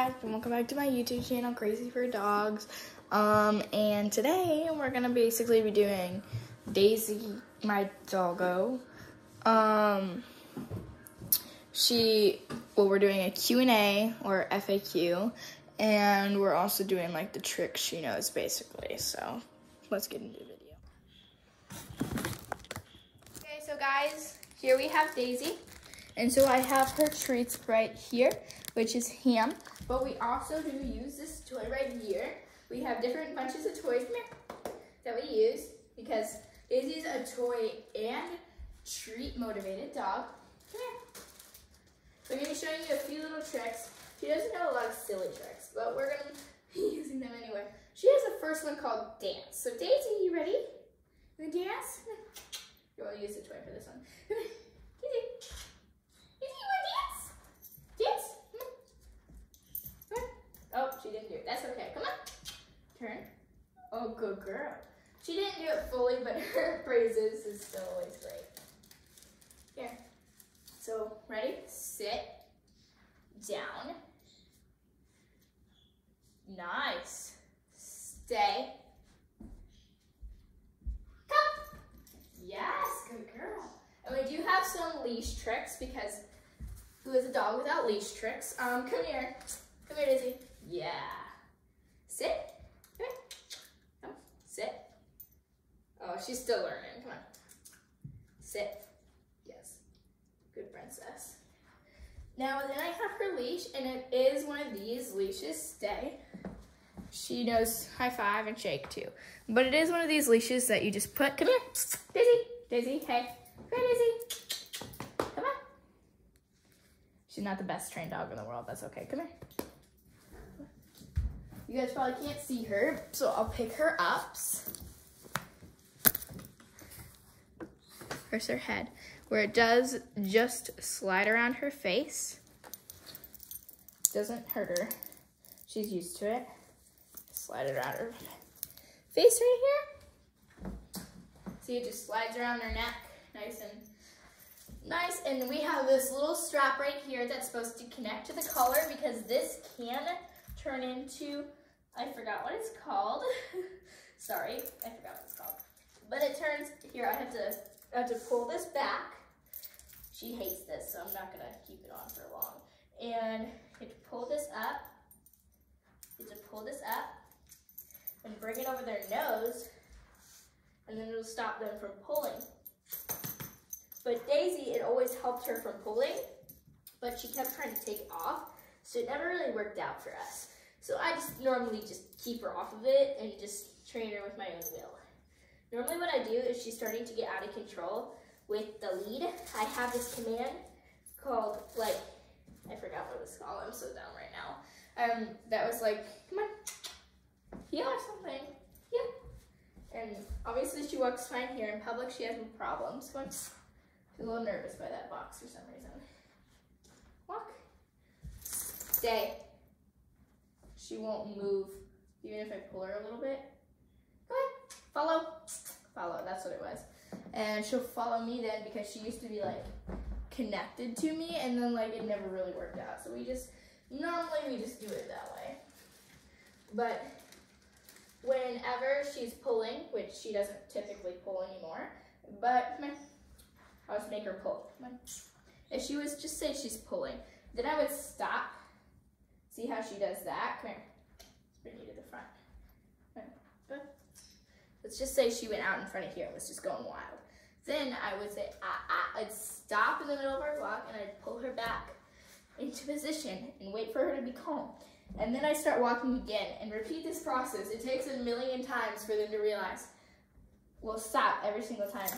guys, and welcome back to my YouTube channel, Crazy for Dogs. And today we're gonna basically be doing Daisy, my doggo. We're doing a Q&A or FAQ, and we're also doing like the tricks she knows basically. So let's get into the video. Okay, so guys, here we have Daisy. And so I have her treats right here, which is ham. But we also do use this toy right here. We have different bunches of toys that we use because Daisy's a toy and treat motivated dog. Come here. So I'm going to show you a few little tricks. She doesn't know a lot of silly tricks, but we're going to be using them anyway. She has a first one called dance. So Daisy, you ready? You want to dance? You want to use the toy for this one. Come here. Daisy. Oh, she didn't do it. That's okay. Come on. Turn. Oh, good girl. She didn't do it fully, but her phrases is still always great. Here. So, ready? Sit. Down. Nice. Stay. Come. Yes, good girl. And we do have some leash tricks because who is a dog without leash tricks? Come here. Come here, Daisy. Yeah. Sit. Come here. Come. Sit. Oh, she's still learning. Come on. Sit. Yes. Good princess. Now, then I have her leash, and it is one of these leashes. Stay. She knows high five and shake too. But it is one of these leashes that you just put. Come here. Daisy. Daisy. Hey. Come here, Daisy. Come on. She's not the best trained dog in the world. That's okay. Come here. You guys probably can't see her, so I'll pick her up. Here's her head, where it does just slide around her face. Doesn't hurt her. She's used to it. Slide it around her face right here. See, it just slides around her neck, nice and nice. And we have this little strap right here that's supposed to connect to the collar because this can turn into, I forgot what it's called. Sorry, I forgot what it's called. But it turns, here I have to pull this back. She hates this, so I'm not gonna keep it on for long. And you have to pull this up. You have to pull this up and bring it over their nose, and then it'll stop them from pulling. But Daisy, it always helped her from pulling, but she kept trying to take it off, so it never really worked out for us. So I just normally just keep her off of it and just train her with my own will. Normally what I do if she's starting to get out of control with the lead, I have this command called, like, I forgot what it's called, I'm so dumb right now. That was like, come on, heel or something, heel. And obviously she walks fine here. In public she has no problems. Come on. She's a little nervous by that box for some reason. Walk. Stay. She won't move, even if I pull her a little bit. Go ahead, follow. Follow, that's what it was. And she'll follow me then because she used to be like connected to me and then like it never really worked out. So normally we just do it that way. But whenever she's pulling, which she doesn't typically pull anymore, but come on, I'll just make her pull. Come on. If she was, just say she's pulling, then I would stop. See how she does that? Come here. Let's bring you to the front. Come here. Good. Let's just say she went out in front of here and was just going wild. Then I would say, I'd stop in the middle of our walk and I'd pull her back into position and wait for her to be calm. And then I start walking again and repeat this process. It takes a million times for them to realize, well, stop every single time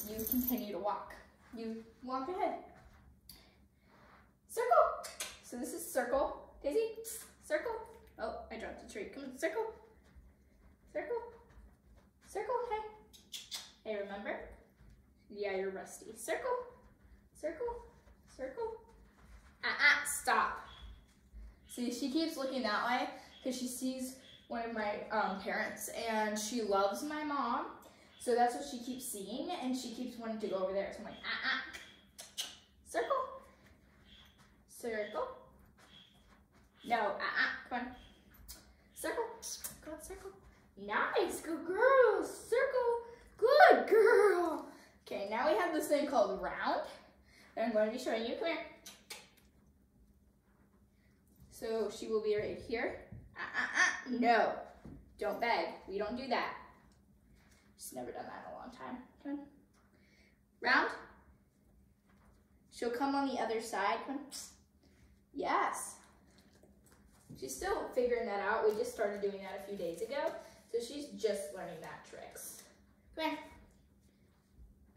you continue to walk. You walk ahead. Circle. So this is circle. Daisy, circle. Oh, I dropped the treat. Come on, circle. Circle. Circle, hey. Hey, remember? Yeah, you're rusty. Circle. Circle. Circle. Stop. See, she keeps looking that way because she sees one of my parents and she loves my mom. So that's what she keeps seeing and she keeps wanting to go over there. So I'm like, Circle. Circle. No, come on. Circle, go circle. Nice, good girl, circle, good girl. Okay, now we have this thing called round. And I'm going to be showing you, come here. So she will be right here. No, don't beg, we don't do that. She's never done that in a long time. Come on. Round. She'll come on the other side, come on. Yes. She's still figuring that out. We just started doing that a few days ago. So she's just learning that tricks. Come here.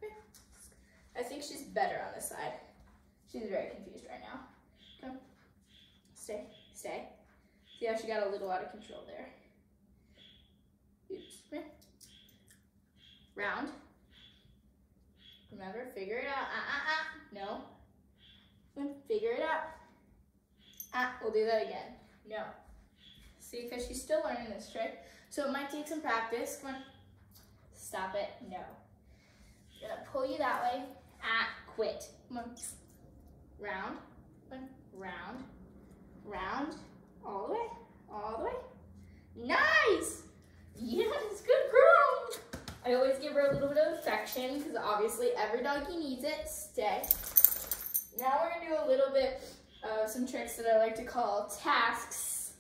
Come here. I think she's better on this side. She's very confused right now. Come. Stay. Stay. See how she got a little out of control there. Oops. Come here. Round. Remember, figure it out. No. Come on, figure it out. We'll do that again. No. See, because she's still learning this trick, so it might take some practice. Come on. Stop it. No. I'm gonna pull you that way. Quit. Come on. Round. Come on. Round. Round. All the way. All the way. Nice! Yes, good girl! I always give her a little bit of affection because obviously every doggy needs it. Stay. Now we're gonna do a little bit of some tricks that I like to call tasks.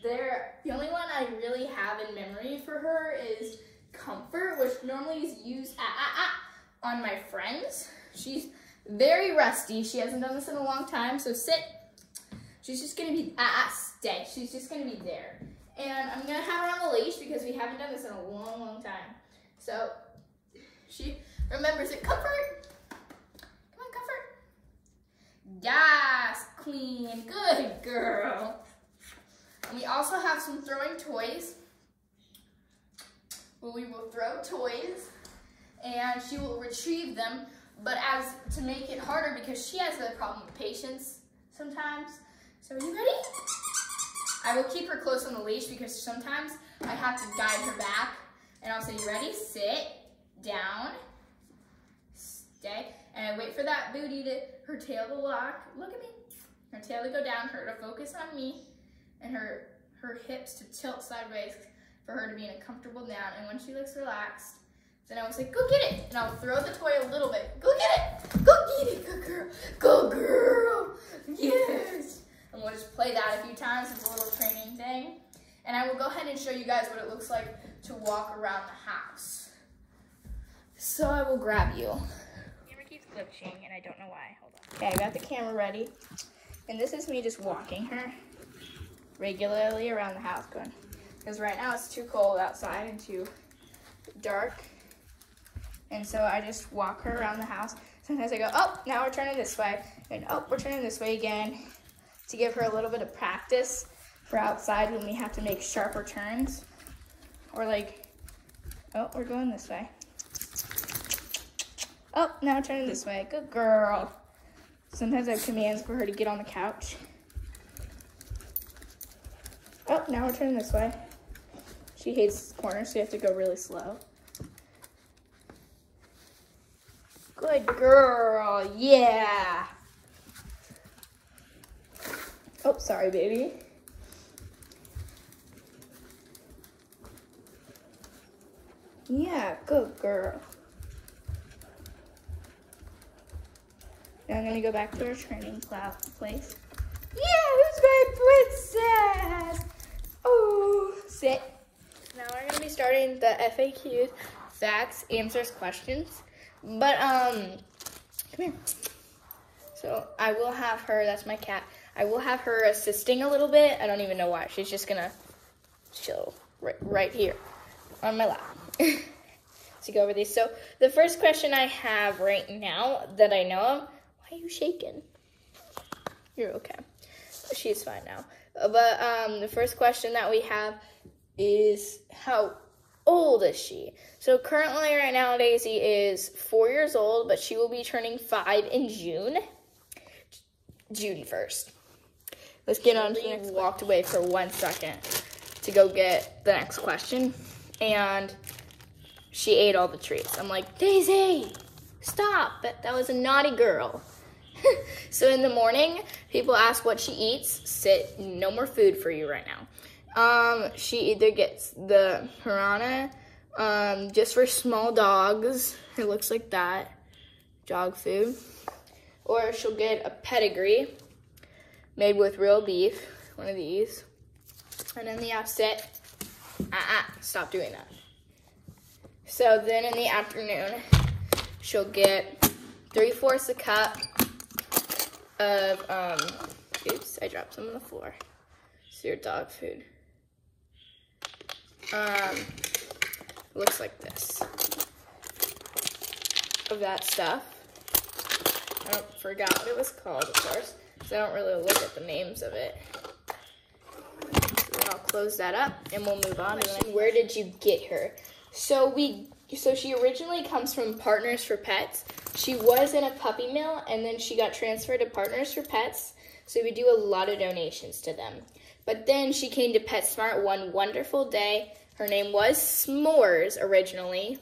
The only one I really have in memory for her is comfort, which normally is used on my friends. She's very rusty. She hasn't done this in a long time, so sit. She's just gonna be, stay. She's just gonna be there. And I'm gonna have her on the leash because we haven't done this in a long, long time. So she remembers it. Comfort. Come on, comfort. Yes, Queen. Good girl. And we also have some throwing toys. Well, we will throw toys and she will retrieve them. But as to make it harder, because she has a problem with patience sometimes. So are you ready? I will keep her close on the leash because sometimes I have to guide her back. And I'll say, you ready? Sit, down, stay. And I wait for that booty her tail to lock. Look at me. Her tail to go down, her to focus on me, and her hips to tilt sideways for her to be in a comfortable down. And when she looks relaxed, then I will say, go get it. And I'll throw the toy a little bit. Go get it. Go get it. Good girl. Go girl. Yes. And we'll just play that a few times. It's a little training thing. And I will go ahead and show you guys what it looks like to walk around the house. So I will grab you. The camera keeps glitching and I don't know why. Hold on. Okay, I got the camera ready. And this is me just walking her regularly around the house going. Because right now it's too cold outside and too dark. And so I just walk her around the house. Sometimes I go, oh, now we're turning this way. And oh, we're turning this way again. To give her a little bit of practice for outside when we have to make sharper turns. Or like, oh, we're going this way. Oh, now turning this way. Good girl. Sometimes I have commands for her to get on the couch. Oh, now we're turning this way. She hates corners, so you have to go really slow. Good girl, yeah. Oh, sorry, baby. Yeah, good girl. Now I'm gonna go back to our training place. Yeah, who's my princess? Oh, sit. Now we're gonna be starting the FAQs, facts, answers, questions. But come here. So I will have her. That's my cat. I will have her assisting a little bit. I don't even know why. She's just gonna chill right here on my lap. To go over these. So the first question I have right now that I know of. Why are you shaking? You're okay. She's fine now. But the first question that we have is how old is she? So currently right now Daisy is 4 years old, but she will be turning 5 in June. Judy first. Let's get on to the next. Walked away for 1 second to go get the next question, and she ate all the treats. I'm like, Daisy, stop. That was a naughty girl. So in the morning, people ask what she eats. Sit, no more food for you right now. She either gets the Piranha, just for small dogs. It looks like that, dog food. Or she'll get a pedigree made with real beef, one of these. And then the sit. Stop doing that. So then in the afternoon, she'll get 3/4 a cup of, oops, I dropped some on the floor. It's your dog food. Looks like this. Of that stuff. I forgot what it was called, of course, because I don't really look at the names of it. So then I'll close that up, and we'll move on. Where did you get her? So she originally comes from Partners for Pets. She was in a puppy mill, and then she got transferred to Partners for Pets, so we do a lot of donations to them. But then she came to PetSmart one wonderful day. Her name was S'mores originally,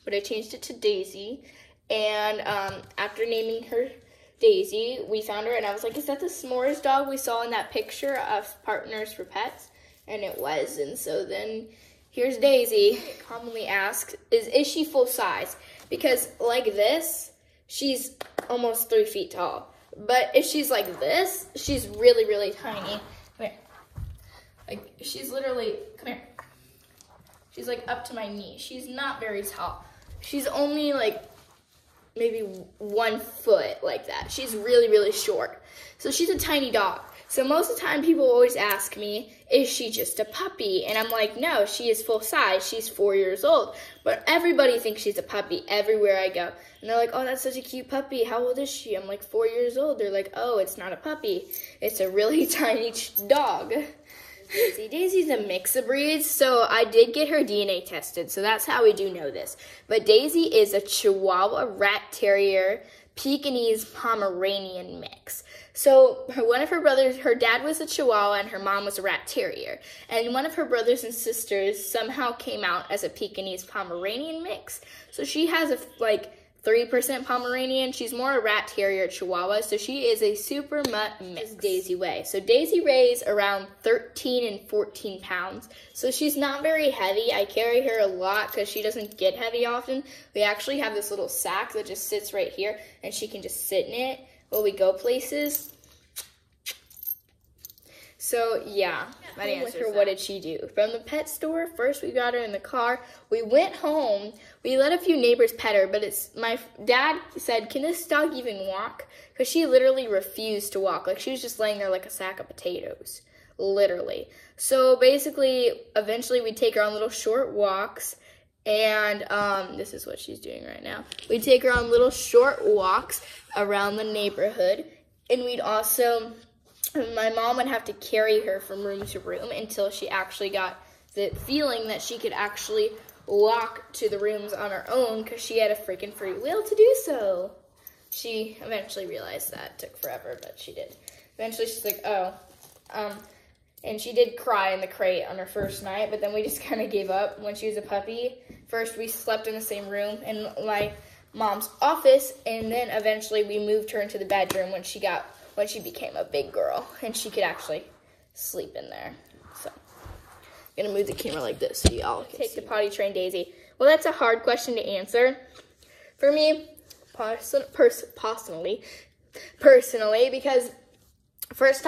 but I changed it to Daisy. And after naming her Daisy, we found her, and I was like, is that the S'mores dog we saw in that picture of Partners for Pets? And it was, and so then here's Daisy. Commonly asked, is she full size? Because like this, she's almost 3 feet tall. But if she's like this, she's really, really tiny. Come here. Like, she's literally, come here. She's like up to my knee. She's not very tall. She's only like maybe 1 foot like that. She's really, really short. So she's a tiny dog. So most of the time people always ask me, is she just a puppy? And I'm like, no, she is full size. She's 4 years old. But everybody thinks she's a puppy everywhere I go. And they're like, oh, that's such a cute puppy. How old is she? I'm like, 4 years old. They're like, oh, it's not a puppy. It's a really tiny dog. Daisy's a mix of breeds, so I did get her DNA tested, so that's how we do know this. But Daisy is a Chihuahua Rat Terrier Pekingese Pomeranian mix. So one of her brothers, her dad was a Chihuahua and her mom was a Rat Terrier. And one of her brothers and sisters somehow came out as a Pekingese Pomeranian mix. So she has a 3% Pomeranian. She's more a Rat Terrier Chihuahua, so she is a super mutt mix. Daisy weighs. So Daisy weighs around 13 and 14 pounds. So she's not very heavy. I carry her a lot because she doesn't get heavy often. We actually have this little sack that just sits right here, and she can just sit in it while we go places. So, yeah, that answers her. What did she do? From the pet store, first we got her in the car. We went home. We let a few neighbors pet her, but my dad said, can this dog even walk? Because she literally refused to walk. Like, she was just laying there like a sack of potatoes, literally. So, basically, eventually we'd take her on little short walks, and this is what she's doing right now. We'd take her on little short walks around the neighborhood, and we'd also... my mom would have to carry her from room to room until she actually got the feeling that she could actually walk to the rooms on her own because she had a freaking free will to do so. She eventually realized that. It took forever, but she did. Eventually, she's like, oh. And she did cry in the crate on her first night, but then we just kind of gave up when she was a puppy. First, we slept in the same room in my mom's office, and then eventually we moved her into the bedroom when she became a big girl, and she could actually sleep in there. So, I'm gonna move the camera like this so y'all can take the potty train Daisy. Well, that's a hard question to answer for me, personally, because first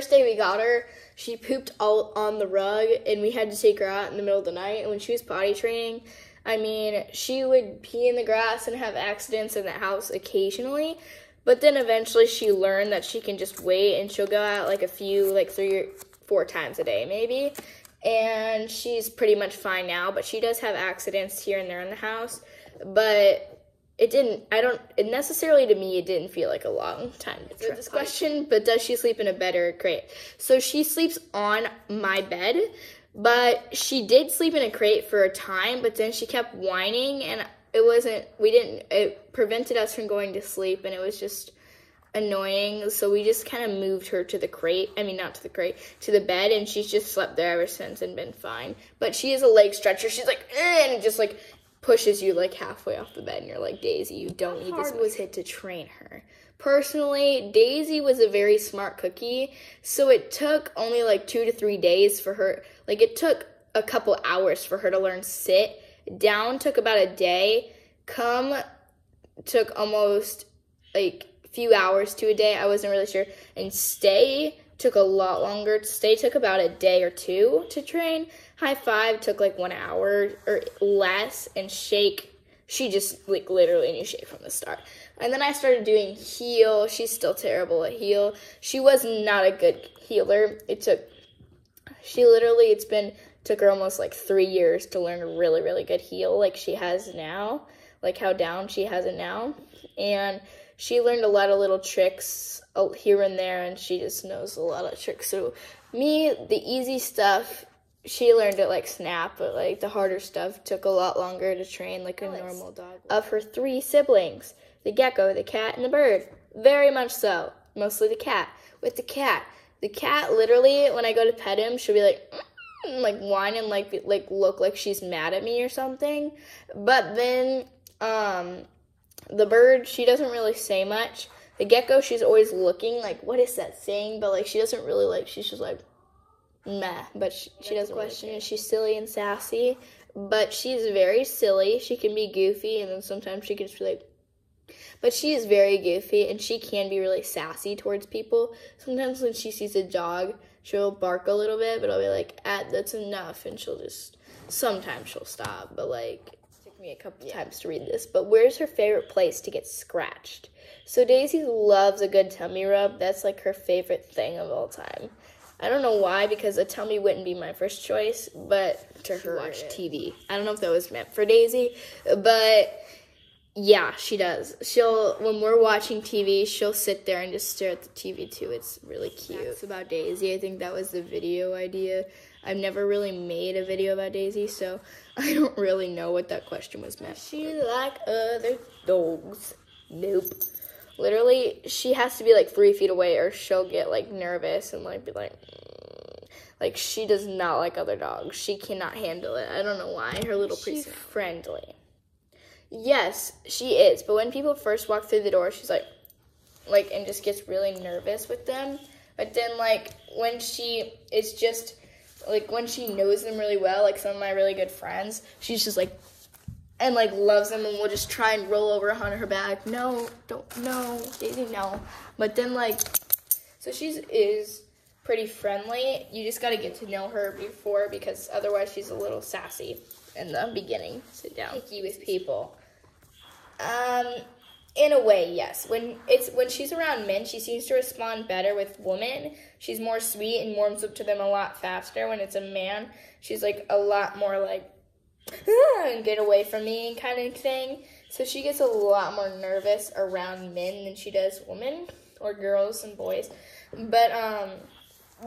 day we got her, she pooped all on the rug, and we had to take her out in the middle of the night. And when she was potty training, I mean, she would pee in the grass and have accidents in the house occasionally. But then eventually she learned that she can just wait, and she'll go out like 3 or 4 times a day maybe. And she's pretty much fine now, but she does have accidents here and there in the house. But necessarily to me, it didn't feel like a long time to answer this question. But does she sleep in a bed or a crate? So she sleeps on my bed, but she did sleep in a crate for a time, but then she kept whining, and it prevented us from going to sleep, and it was just annoying, so we just kind of moved her to the crate, to the bed, and she's just slept there ever since and been fine. But she is a leg stretcher. She's like, and it just pushes you halfway off the bed, and you're like, Daisy, you don't need this. It was hit to train her, Personally, Daisy was a very smart cookie, so it took only like 2 to 3 days for her, like it took a couple hours for her to learn sit. Down took about a day. Come took almost like a few hours to a day. I wasn't really sure. And stay took a lot longer. Stay took about a day or two to train. High five took like 1 hour or less. And shake, she just like literally knew shake from the start. And then I started doing heel. She's still terrible at heel. She was not a good healer. Took her almost like 3 years to learn a really, really good heel like she has now, like how down she has it now. And she learned a lot of little tricks here and there, and she just knows a lot of tricks. So me, the easy stuff, she learned it like snap, but like the harder stuff took a lot longer to train like a normal dog. Of her 3 siblings, the gecko, the cat, and the bird, very much so, mostly the cat. With the cat literally, when I go to pet him, she'll be like whine and like look like she's mad at me or something. But then the bird, she doesn't really say much. The gecko, she's always looking like, what is that saying? But like she doesn't really like, she's just like meh. But she doesn't question it. She's silly and sassy, but she's very silly. She can be goofy, and then sometimes she can just be like, but she is very goofy, and she can be really sassy towards people. Sometimes when she sees a dog, she'll bark a little bit, but I'll be like, that's enough, and sometimes she'll stop, but like, it took me a couple times to read this. But where's her favorite place to get scratched? So Daisy loves a good tummy rub. That's like her favorite thing of all time. I don't know why, because a tummy wouldn't be my first choice, but to her, watch TV. I don't know if that was meant for Daisy, but yeah, she does. When we're watching TV, she'll sit there and just stare at the TV too. It's really cute. That's about Daisy. I think that was the video idea. I've never really made a video about Daisy, so I don't really know what that question was meant. Is she like other dogs? Nope. Literally, she has to be like 3 feet away, or she'll get like nervous and like be like, like she does not like other dogs. She cannot handle it. I don't know why. Her little she's friendly. Yes, she is. But when people first walk through the door, she's like, and just gets really nervous with them. But then, like, when she is just, like, when she knows them really well, like some of my really good friends, she's just like, and like loves them, and will just try and roll over on her back. No, Daisy, no. But then, like, so she is pretty friendly. You just got to get to know her before, because otherwise she's a little sassy in the beginning. Sit down. Picky with people. In a way, yes. When she's around men, she seems to respond better. With women, she's more sweet and warms up to them a lot faster. When it's a man, she's like a lot more like, and get away from me kind of thing. So she gets a lot more nervous around men than she does women or girls and boys. But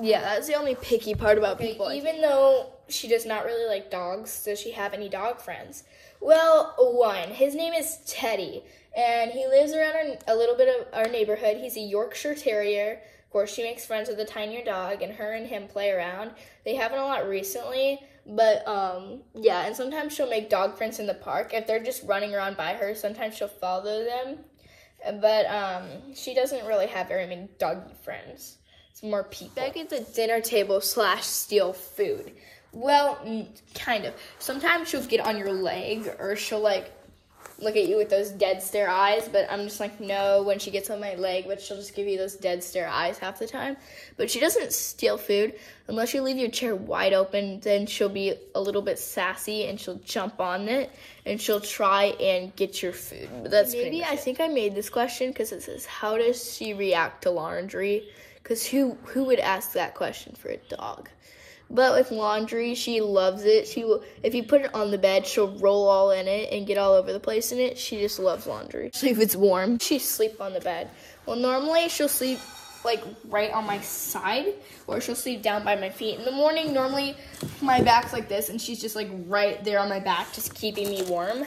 yeah, that's the only picky part about people. Even though she does not really like dogs, does she have any dog friends? Well, one. His name is Teddy, and he lives around a little bit of our neighborhood. He's a Yorkshire Terrier. Of course, she makes friends with a tinier dog, and her and him play around. They haven't a lot recently, but yeah, and sometimes she'll make dog friends in the park. If they're just running around by her, sometimes she'll follow them. But she doesn't really have very many doggy friends. It's more people. Back at the dinner table / steal food. Well, kind of. Sometimes she'll get on your leg, or she'll like look at you with those dead stare eyes, but I'm just like, no, when she gets on my leg, but she'll just give you those dead stare eyes half the time. But she doesn't steal food. Unless you leave your chair wide open, then she'll be a little bit sassy, and she'll jump on it, and she'll try and get your food. But that's maybe I think I made this question because it says, how does she react to laundry? Because who would ask that question for a dog? But with laundry, she loves it. She will, if you put it on the bed, she'll roll all in it and get all over the place in it. She just loves laundry. So if it's warm, she'll sleep on the bed. Well, normally she'll sleep like right on my side, or she'll sleep down by my feet. In the morning, normally my back's like this, and she's just like right there on my back, just keeping me warm.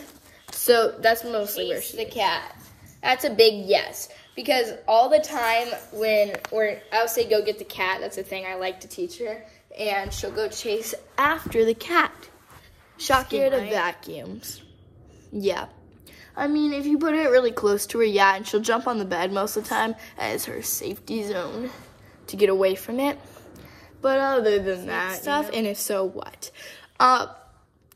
So that's mostly where she's the cat. That's a big yes. Because all the time I'll say go get the cat, that's the thing I like to teach her, and she'll go chase after the cat. Scared of vacuums. Yeah. I mean, if you put it really close to her, yeah, and she'll jump on the bed most of the time as her safety zone to get away from it. But other than that stuff, and if so, what?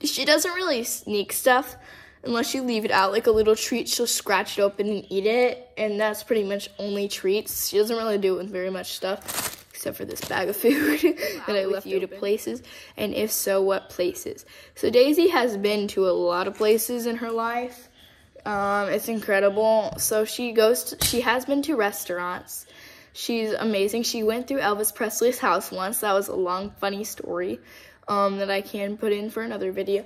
She doesn't really sneak stuff unless you leave it out like a little treat. She'll scratch it open and eat it, and that's pretty much only treats. She doesn't really do it with very much stuff, except for this bag of food that I left you to places. And if so, what places? So Daisy has been to a lot of places in her life. It's incredible. So she has been to restaurants. She's amazing. She went through Elvis Presley's house once. That was a long, funny story that I can put in for another video.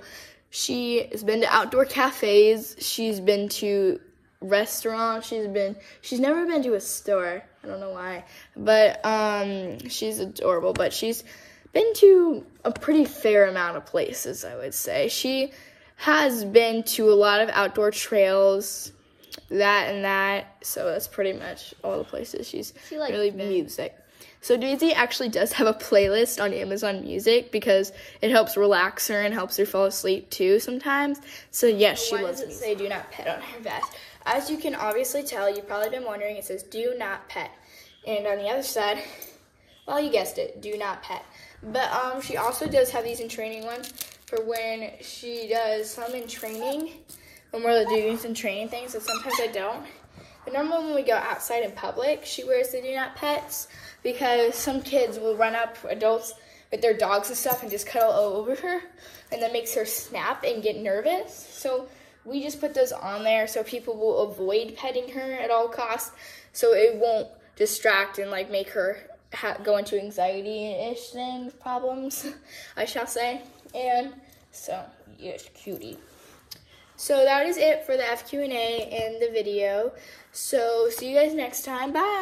She has been to outdoor cafes. She's been to restaurants. She's never been to a store. I don't know why. But she's adorable. But she's been to a pretty fair amount of places, I would say. She has been to a lot of outdoor trails, that, so that's pretty much all the places she's really been. Music. So Daisy actually does have a playlist on Amazon Music because it helps relax her and helps her fall asleep too sometimes. So yes, she loves music. Why does it say do not pet on her vest? As you can obviously tell, you've probably been wondering, it says do not pet. And on the other side, well, you guessed it, do not pet. But she also does have these in training ones for when she does some in training, when we're doing some training things, so sometimes I don't. But normally when we go outside in public, she wears the do not pets because some kids will run up, adults, with their dogs and stuff and just cuddle all over her, and that makes her snap and get nervous. So we just put those on there so people will avoid petting her at all costs, so it won't distract and like make her go into anxiety-ish problems, I shall say. And so, yes, cutie. So that is it for the FQ&A and the video. So see you guys next time. Bye.